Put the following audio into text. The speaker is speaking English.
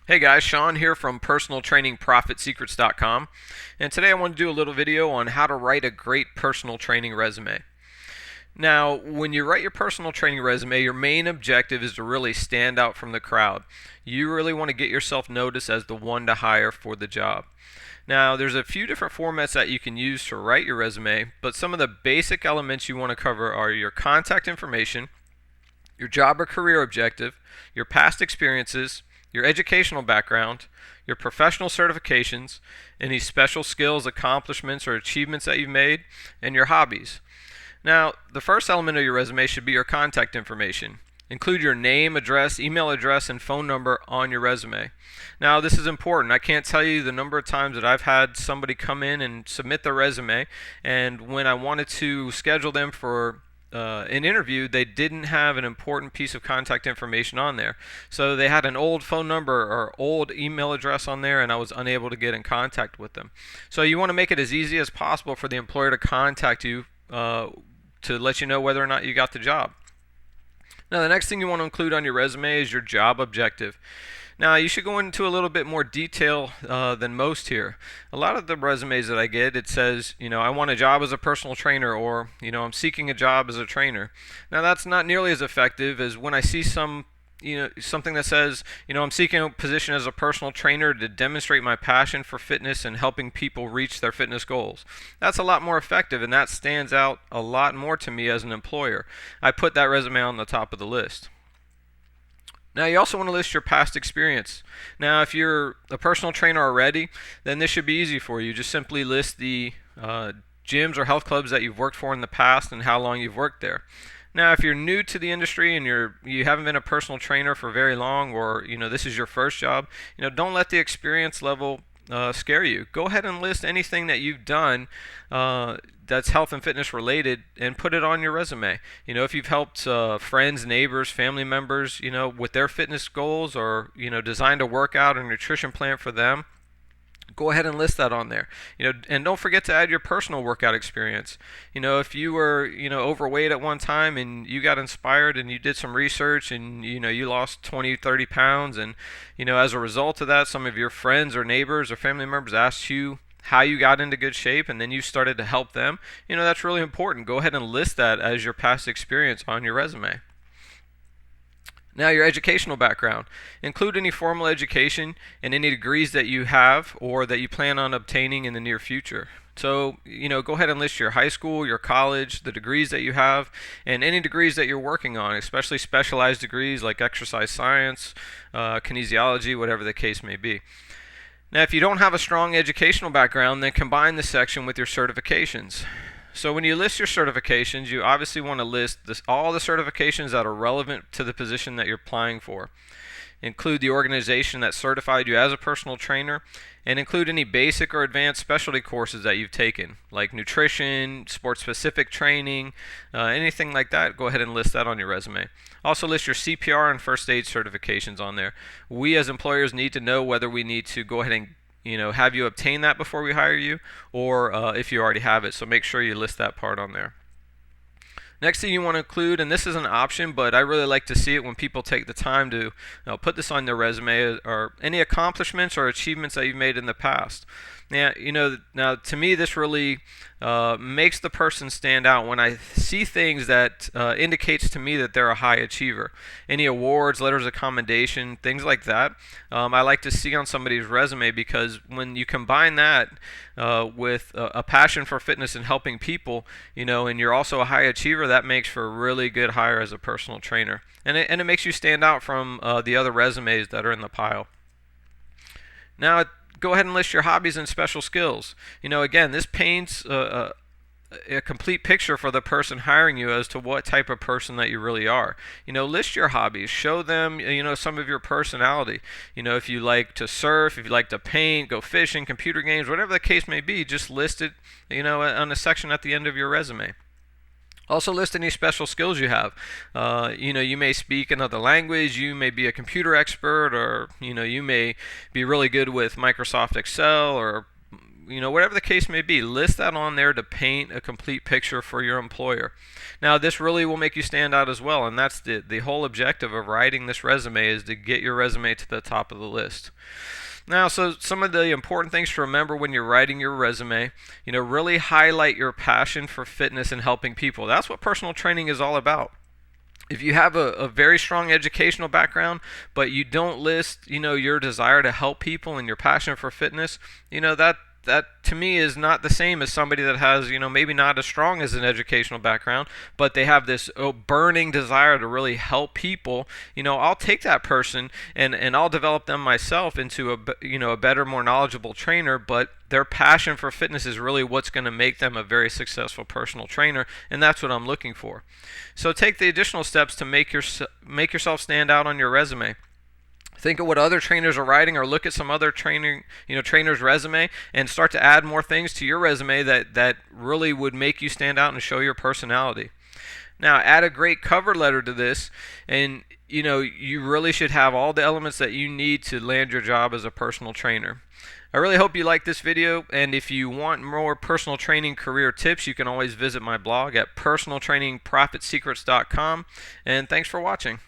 Hey guys, Sean here from personaltrainingprofitsecrets.com, and today I want to do a little video on how to write a great personal training resume. Now, when you write your personal training resume, your main objective is to really stand out from the crowd. You really want to get yourself noticed as the one to hire for the job. Now, there's a few different formats that you can use to write your resume, but some of the basic elements you want to cover are your contact information, your job or career objective, your past experiences, your educational background, your professional certifications, any special skills, accomplishments, or achievements that you've made, and your hobbies. Now, the first element of your resume should be your contact information. Include your name, address, email address, and phone number on your resume. Now, this is important. I can't tell you the number of times that I've had somebody come in and submit their resume, and when I wanted to schedule them for an interview, they didn't have an important piece of contact information on there. So they had an old phone number or old email address on there, and I was unable to get in contact with them. So you want to make it as easy as possible for the employer to contact you to let you know whether or not you got the job. Now, the next thing you want to include on your resume is your job objective. Now, you should go into a little bit more detail than most here. A lot of the resumes that I get, it says, I want a job as a personal trainer, or, I'm seeking a job as a trainer. Now, that's not nearly as effective as when I see something that says, I'm seeking a position as a personal trainer to demonstrate my passion for fitness and helping people reach their fitness goals. That's a lot more effective, and that stands out a lot more to me as an employer. I put that resume on the top of the list. Now, you also want to list your past experience. Now, if you're a personal trainer already, then this should be easy for you. Just simply list the gyms or health clubs that you've worked for in the past and how long you've worked there. Now, if you're new to the industry and you haven't been a personal trainer for very long, or this is your first job, don't let the experience level scare you. Go ahead and list anything that you've done that's health and fitness related, and put it on your resume. If you've helped friends, neighbors, family members, with their fitness goals, or designed a workout or nutrition plan for them, go ahead and list that on there. And don't forget to add your personal workout experience. If you were overweight at one time and you got inspired and you did some research and you lost 20, 30 pounds, and as a result of that, some of your friends or neighbors or family members asked you how you got into good shape, and then you started to help them, that's really important. Go ahead and list that as your past experience on your resume. Now, your educational background. Include any formal education and any degrees that you have or that you plan on obtaining in the near future. So, go ahead and list your high school, your college, the degrees that you have, and any degrees that you're working on, especially specialized degrees like exercise science, kinesiology, whatever the case may be. Now, if you don't have a strong educational background, then combine this section with your certifications. So when you list your certifications, you obviously want to list all the certifications that are relevant to the position that you're applying for. Include the organization that certified you as a personal trainer, and include any basic or advanced specialty courses that you've taken, like nutrition, sports-specific training, anything like that. Go ahead and list that on your resume. Also list your CPR and first aid certifications on there. We as employers need to know whether we need to go ahead and have you obtain that before we hire you, or if you already have it. So make sure you list that part on there. Next thing you want to include, and this is an option, but I really like to see it when people take the time to put this on their resume, or any accomplishments or achievements that you've made in the past. Now to me, this really makes the person stand out when I see things that indicates to me that they're a high achiever. Any awards, letters of commendation, things like that, I like to see on somebody's resume, because when you combine that with a passion for fitness and helping people, and you're also a high achiever, that makes for a really good hire as a personal trainer. And it makes you stand out from the other resumes that are in the pile. Now, go ahead and list your hobbies and special skills. Again, this paints a complete picture for the person hiring you as to what type of person that you really are. List your hobbies. Show them, some of your personality. If you like to surf, if you like to paint, go fishing, computer games, whatever the case may be, just list it, on a section at the end of your resume. Also list any special skills you have. You may speak another language, you may be a computer expert, or you may be really good with Microsoft Excel, or whatever the case may be, list that on there to paint a complete picture for your employer. Now, this really will make you stand out as well, and that's the whole objective of writing this resume, is to get your resume to the top of the list. Now, so some of the important things to remember when you're writing your resume, really highlight your passion for fitness and helping people. That's what personal training is all about. If you have a very strong educational background, but you don't list, your desire to help people and your passion for fitness, that to me is not the same as somebody that has, maybe not as strong as an educational background, but they have this burning desire to really help people. I'll take that person and I'll develop them myself into a better, more knowledgeable trainer, but their passion for fitness is really what's going to make them a very successful personal trainer, and that's what I'm looking for. So take the additional steps to make yourself stand out on your resume. Think of what other trainers are writing, or look at some other trainer's resume, and start to add more things to your resume that really would make you stand out and show your personality. Now, add a great cover letter to this, and you really should have all the elements that you need to land your job as a personal trainer. I really hope you like this video, and if you want more personal training career tips, you can always visit my blog at personaltrainingprofitsecrets.com, and thanks for watching.